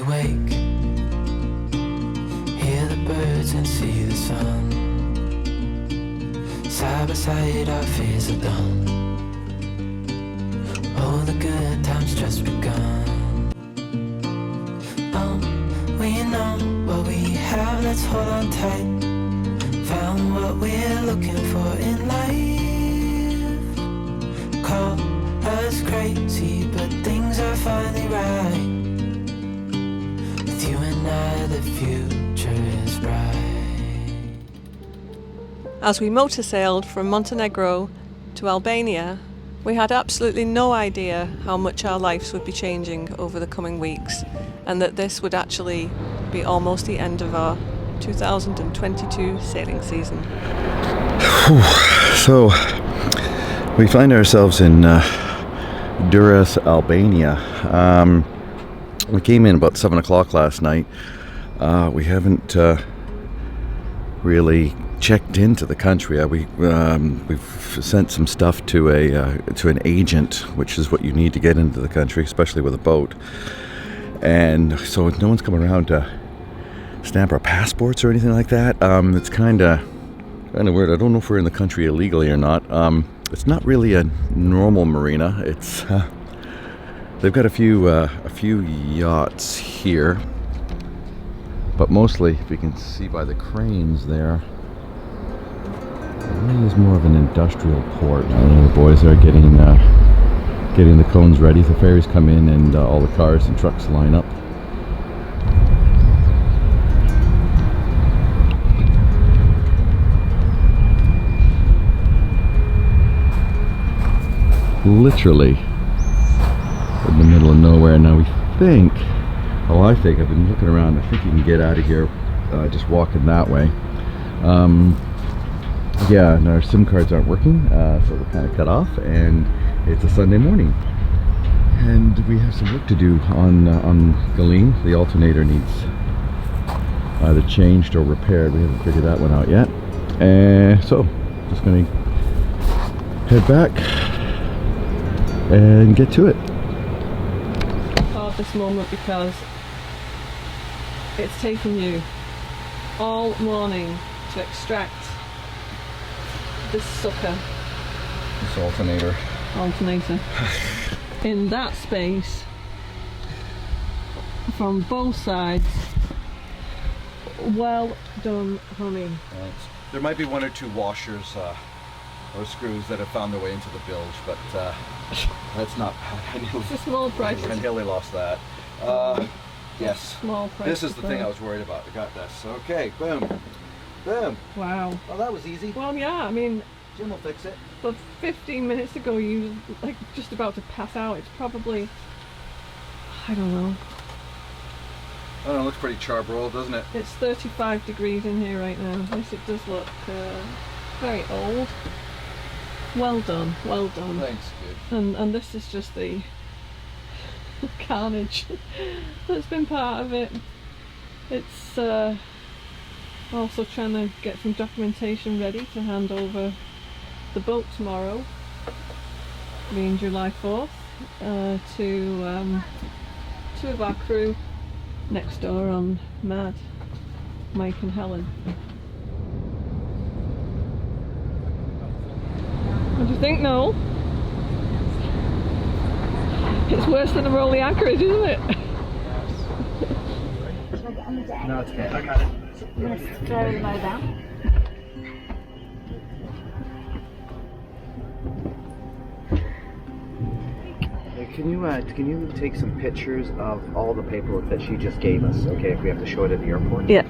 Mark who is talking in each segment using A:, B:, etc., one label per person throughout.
A: wake, hear the birds and see the sun. Side by side our fears are done. All the good times just begun. We know what we have, let's hold on tight. Found what we're looking for in life. Call us crazy, but things are finally right. With you and I, the future is bright.
B: As we motor-sailed from Montenegro to Albania, we had absolutely no idea how much our lives would be changing over the coming weeks, and that this would actually be almost the end of our 2022 sailing season.
C: So, we find ourselves in Durres, Albania. We came in about 7 o'clock last night. We haven't really checked into the country. We've sent some stuff to an agent, which is what you need to get into the country, especially with a boat. And so no one's coming around to stamp our passports or anything like that. It's kind of weird. I don't know if we're in the country illegally or not. It's not really a normal marina. It's they've got a few yachts here, but mostly, if you can see by the cranes there, it really is more of an industrial port. The boys are getting the cones ready. The ferries come in and all the cars and trucks line up. Literally in the middle of nowhere. Now I think I've been looking around, I think you can get out of here just walking that way. Yeah, and our SIM cards aren't working, so we're kind of cut off, and it's a Sunday morning. And we have some work to do on Galene. The alternator needs either changed or repaired. We haven't figured that one out yet. So, just going to head back and get to it.
B: Hard this moment because it's taken you all morning to extract this sucker.
C: This alternator.
B: In that space from both sides. Well done, honey.
C: Thanks. There might be one or two washers or screws that have found their way into the bilge, but that's not bad.
B: It's a small price.
C: I nearly lost that. Yes.
B: Small price.
C: This is the thing I was worried about. I got this. Okay, boom. Boom.
B: Wow.
C: Well, that was easy.
B: Well, yeah, I mean,
C: Jim will fix it.
B: but 15 minutes ago you were like just about to pass out. It's probably, I don't know.
C: Oh, no, it looks pretty charbroiled, doesn't it?
B: It's 35 degrees in here right now. Yes, it does look very old. Well done, well done.
C: Thanks, kid.
B: And this is just the carnage that's been part of it. It's also trying to get some documentation ready to hand over the boat tomorrow, being July 4th, to two of our crew next door on Mad, Mike and Helen. What do you think, Noel? It's worse than a rolling anchorage, isn't it?
D: No, it's okay. I got it.
E: You want to throw it lie down?
D: Can you take some pictures of all the paperwork that she just gave us? Okay, if we have to show it at the airport.
B: Yeah.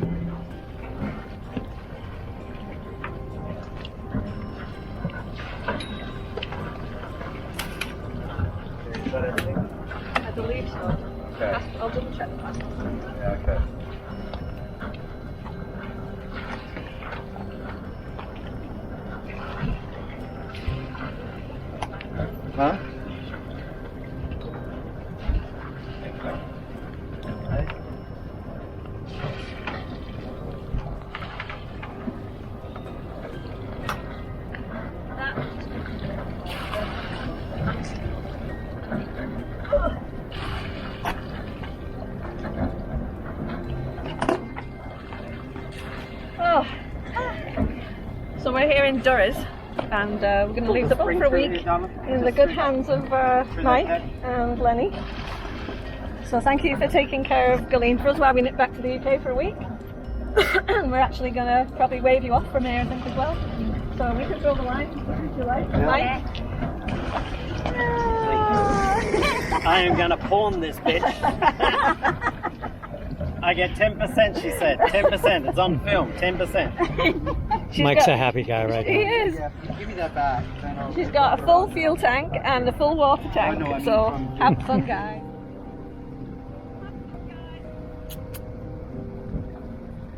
D: Is that everything?
B: I believe so.
D: Okay.
B: I'll double check the passport.
D: Yeah. Okay. Huh?
B: we're here in Durres, and we're going to leave the boat for a week in the good hands of Mike and Lenny. So thank you for taking care of Galene for us while we nip back to the UK for a week. And we're actually going to probably wave you off from here, I think, as well. So we can throw the line if you like. Mike?
F: I am going to pawn this bitch. I get 10%, she said. 10%. It's on film. 10%. Mike's a happy guy right now.
B: He is.
D: Yeah, give me that back.
B: She's got a full fuel tank and a full water tank. So have fun, guys.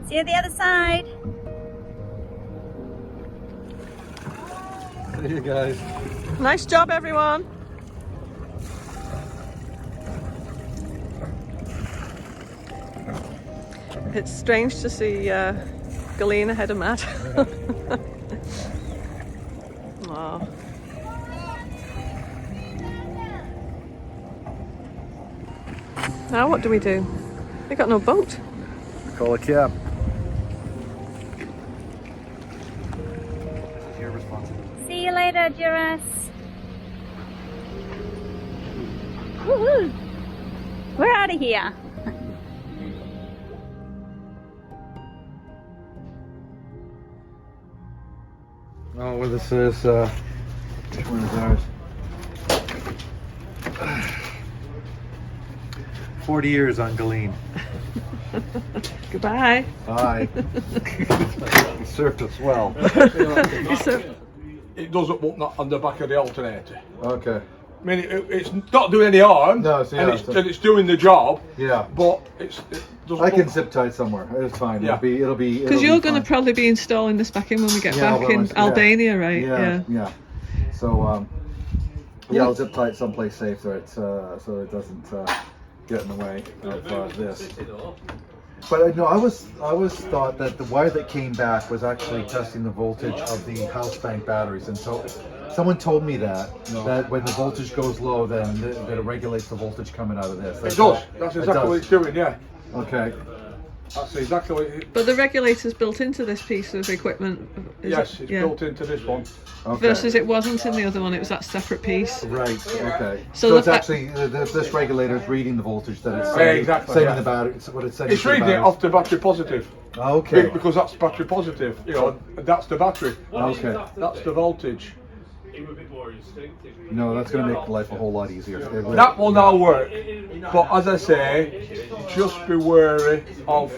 E: See you on the other side.
G: There you guys.
B: Nice job, everyone. It's strange to see Galene ahead of Matt. Wow. Now what do we do? We got no boat.
C: Call a cab.
E: See you later, Durres. Woohoo! We're out of here.
G: Oh, well, this is, which one is ours? 40 years on Galene.
B: Goodbye.
G: Aye. He served us well.
H: It doesn't work on the back of the alternator.
G: Okay.
H: I mean, it's not doing any harm,
G: No, so yeah,
H: and it's doing the job.
G: Yeah.
H: But it doesn't.
G: I can
H: look-
G: zip tie somewhere. It's fine.
H: Yeah.
G: It'll be.
B: Because you're going to probably be installing this back in when we get
G: Yeah,
B: back in
G: otherwise- yeah.
B: Albania, right?
G: Yeah. So yeah, I'll zip tie it someplace safe so it doesn't get in the way of this. But no, I was thought that the wire that came back was actually testing the voltage of the house bank batteries, and so someone told me that when the voltage goes low, then that it regulates the voltage coming out of this.
H: It does. That's exactly what it's doing. Yeah.
G: Okay.
H: That's exactly what it.
B: But the regulator's built into this piece of equipment.
H: Yes, it's built into this one.
G: Okay.
B: Versus it wasn't in the other one, it was that separate piece.
G: Right. Okay.
B: So
G: So it's
B: the fa-
G: actually this regulator is reading the voltage that it's
H: Yeah,
G: sending,
H: exactly,
G: sending
H: yeah.
G: the battery. It's what it's sending.
H: It's
G: to the
H: reading it
G: batteries.
H: off the battery positive.
G: Okay.
H: Because that's battery positive. You know, that's the battery.
G: Okay.
H: That's the voltage.
G: No, that's going to make life a whole lot easier. It will.
H: That will now work. But as I say, just be wary of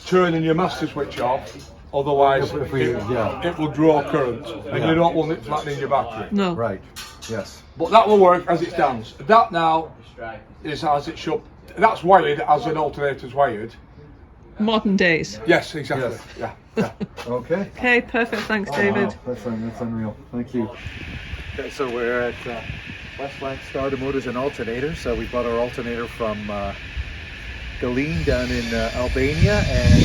H: turning your master switch off. Otherwise,
G: If we- yeah.
H: it will draw current, and you don't want it flattening your battery.
B: No.
G: Right. Yes.
H: But that will work as it stands. That now is as it should. That's wired as an alternator's wired.
B: Modern days.
H: Yes, exactly.
G: Yes.
H: Yeah.
G: Okay.
B: Okay, perfect. Thanks, David.
G: Wow, that's unreal. Thank you. Okay, so we're at Westland Starter Motors and Alternators. So we bought our alternator from Galene down in Albania, and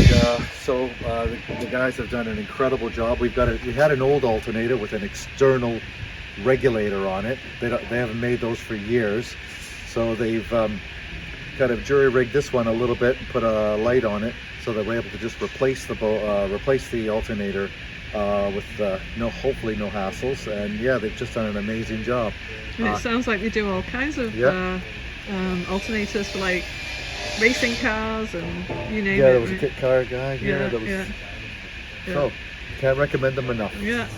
G: the guys have done an incredible job. We had an old alternator with an external regulator on it. They haven't made those for years, so they've kind of jury rigged this one a little bit and put a light on it, so that we're able to just replace the alternator with hopefully no hassles. And yeah, they've just done an amazing job.
B: And it sounds like they do all kinds of
G: Yeah.
B: alternators for like racing cars and you name it.
G: Yeah, there was a
B: right?
G: kit car guy here
B: Yeah,
G: that was.
B: yeah.
G: So can't recommend them enough.
B: Yeah.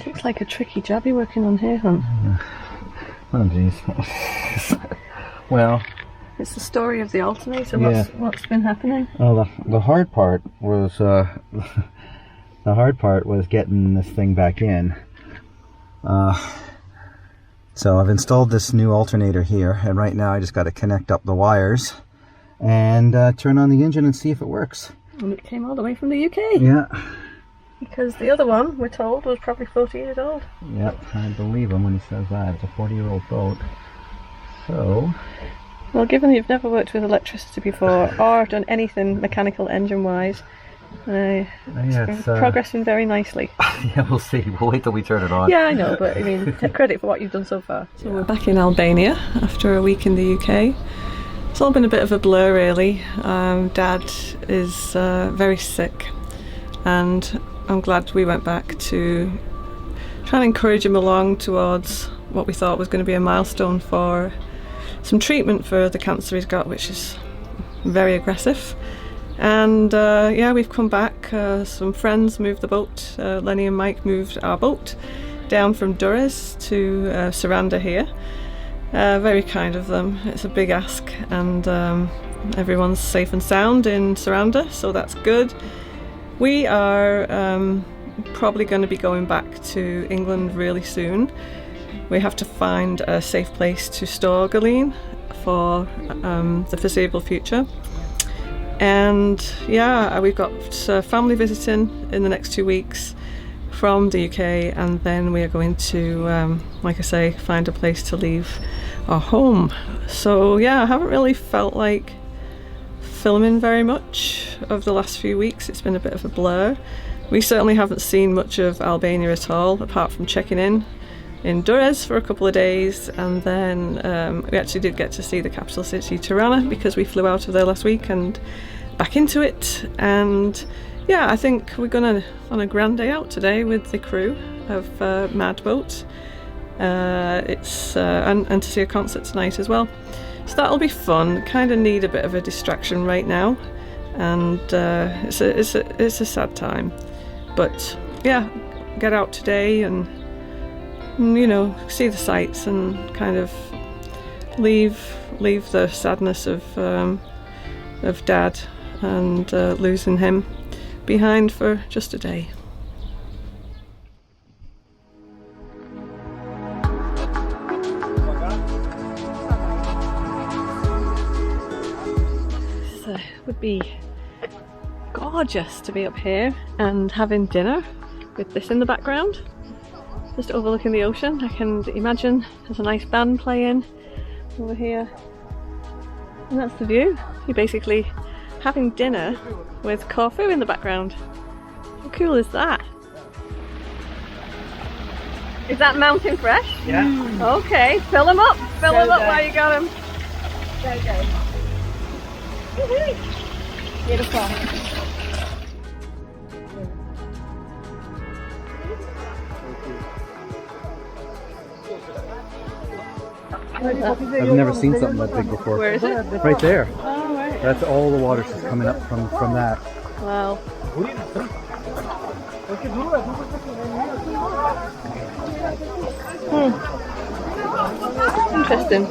B: Looks like a tricky job you're working on here, hon.
C: Oh, jeez. Well,
B: It's the story of the alternator.
C: Yeah.
B: What's been happening?
C: well, the hard part was getting this thing back in. So I've installed this new alternator here, and right now I just got to connect up the wires and turn on the engine and see if it works.
B: And it came all the way from the UK.
C: Yeah.
B: Because the other one, we're told, was probably 40 years old.
C: Yep, I believe him when he says that. It's a 40-year-old boat. So,
B: Well, given you've never worked with electricity before or done anything mechanical engine-wise,
D: It's
B: progressing very nicely.
D: Yeah, we'll see. We'll wait till we turn it on.
B: Yeah, I know, but I mean, take credit for what you've done so far. So we're back in Albania after a week in the UK. It's all been a bit of a blur, really. Dad is very sick, and I'm glad we went back to try and encourage him along towards what we thought was going to be a milestone for some treatment for the cancer he's got, which is very aggressive. And yeah, we've come back. Some friends moved the boat. Lenny and Mike moved our boat down from Durres to Saranda here. Very kind of them. It's a big ask, and everyone's safe and sound in Saranda, so that's good. We are probably going to be going back to England really soon. We have to find a safe place to store Galene for the foreseeable future. And yeah, we've got family visiting in the next 2 weeks from the UK, and then we are going to, like I say, find a place to leave our home. So yeah, I haven't really felt like filming very much over the last few weeks. It's been a bit of a blur. We certainly haven't seen much of Albania at all, apart from checking in Durres for a couple of days, and then we actually did get to see the capital city, Tirana, because we flew out of there last week and back into it. And yeah, I think we're gonna on a grand day out today with the crew of Mad Boat. It's and to see a concert tonight as well, so that'll be fun. Kind of need a bit of a distraction right now, and it's a sad time, but yeah, get out today and you know, see the sights and kind of leave the sadness of Dad and losing him behind for just a day. So it would be gorgeous to be up here and having dinner with this in the background, just overlooking the ocean. I can imagine there's a nice band playing over here, and that's the view. You're basically having dinner with Corfu in the background. How cool is that? Is that mountain fresh?
F: Yeah.
B: Okay, fill them up. Fill them up while you got them. Beautiful.
D: I've never seen something that big before.
B: Where is it?
D: Right there.
B: Oh, right.
D: That's all the water just coming up from that.
B: Wow. Interesting.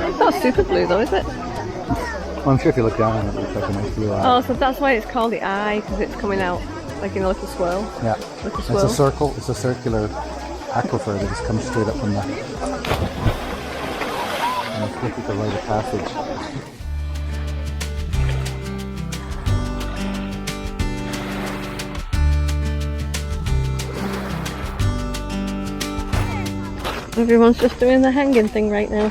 B: It's not super blue though, is it?
D: Well, I'm sure if you look down on it, it looks like a nice blue eye.
B: Oh, so that's why it's called the eye, because it's coming out like in a little swirl.
D: Yeah.
B: Like a
D: It's
B: swirl.
D: a circle. It's a circular aquifer that just comes straight up from that. And it's difficult to rite of passage.
B: Everyone's just doing the hanging thing right now.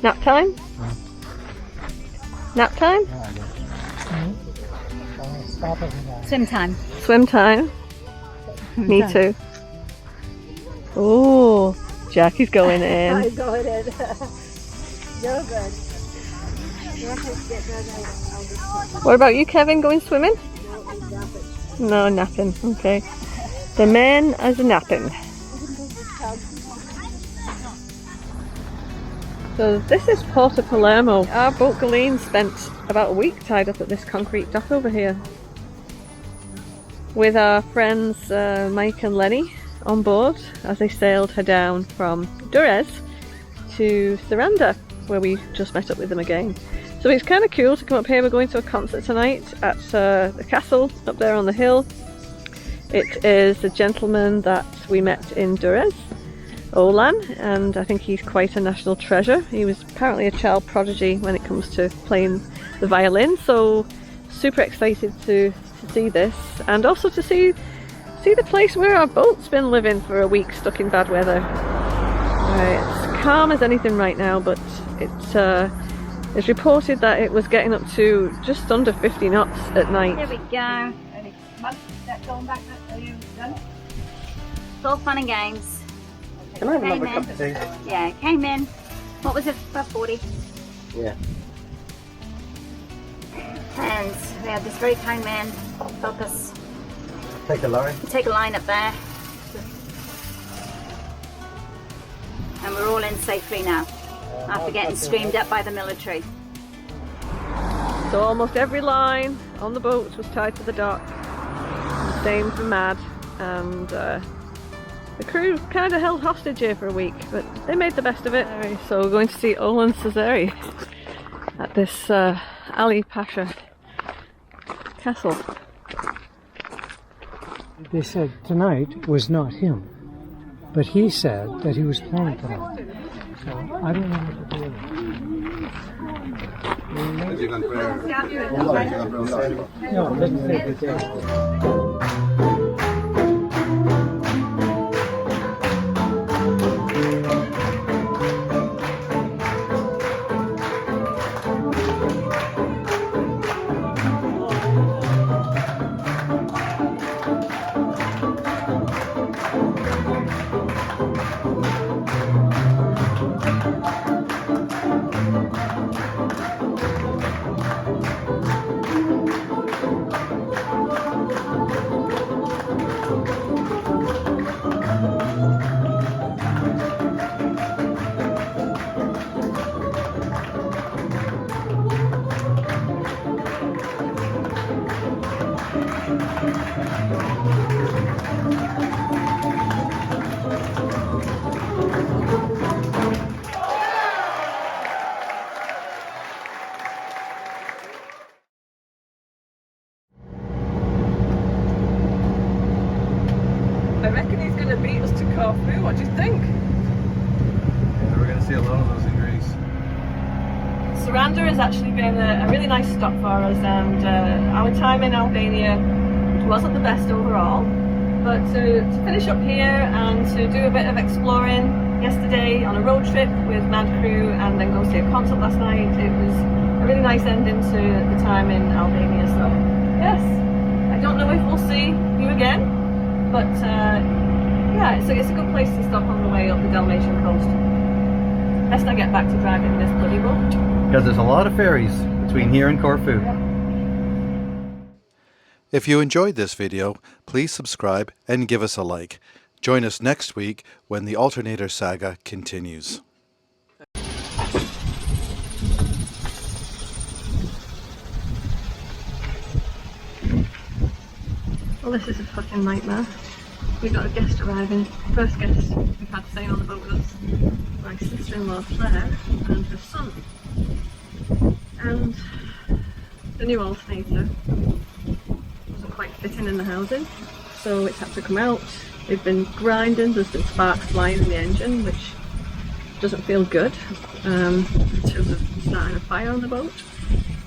B: Nap time? Nap time?
E: Swim time.
B: Swim time? Me too. Oh, Jackie's going in.
E: I'm going in. You're good.
B: What about you, Kevin? Going swimming? No, napping. Okay. The men as a napping. So this is Porto Palermo. Our boat Galene spent about a week tied up at this concrete dock over here with our friends Mike and Lenny on board as they sailed her down from Durres to Saranda, where we just met up with them again. So it's kind of cool to come up here. We're going to a concert tonight at the castle up there on the hill. It is a gentleman that we met in Durres, Olan, and I think he's quite a national treasure. He was apparently a child prodigy when it comes to playing the violin, so super excited to to see this, and also to see the place where our boat's been living for a week stuck in bad weather. It's calm as anything right now, but it's reported that it was getting up to just under 50 knots at night.
E: There we go. Going back, are you done? It's all fun and games.
F: Can I have another cup of tea?
E: Yeah, came in. What was it? About 40.
F: Yeah.
E: And we had this very kind man help us
F: Take a line.
E: take a line up there. And we're all in safely now, after getting screamed at by the military.
B: So almost every line on the boat was tied to the dock. Same for Mad, and the crew kind of held hostage here for a week, but they made the best of it. So we're going to see Olan Cesare at this Ali Pasha castle.
I: They said tonight was not him, but he said that he was playing tonight. So I don't know what to do with it. No, let's take the day.
B: I reckon he's going to beat us to Corfu. What do you think?
G: Yeah, we're going to see a lot of those in Greece.
B: Saranda has actually been a really nice stop for us, and our time in Albania wasn't the best overall. But to finish up here and to do a bit of exploring yesterday on a road trip with Mad Crew and then go see a concert last night, it was a really nice ending to the time in Albania. So yes, I don't know if we'll see you again, but yeah, it's a good place to stop on the way up the Dalmatian coast. Best I get back to driving this bloody boat.
F: Because there's a lot of ferries between here and Corfu.
C: If you enjoyed this video, please subscribe and give us a like. Join us next week when the Alternator saga continues.
B: Well, this is a fucking nightmare. We've got a guest arriving. First guest we've had staying on the boat with us. My sister-in-law Claire and her son. And the new alternator wasn't quite fitting in the housing, so it's had to come out. They've been grinding, there's been sparks flying in the engine, which doesn't feel good in terms of starting a fire on the boat.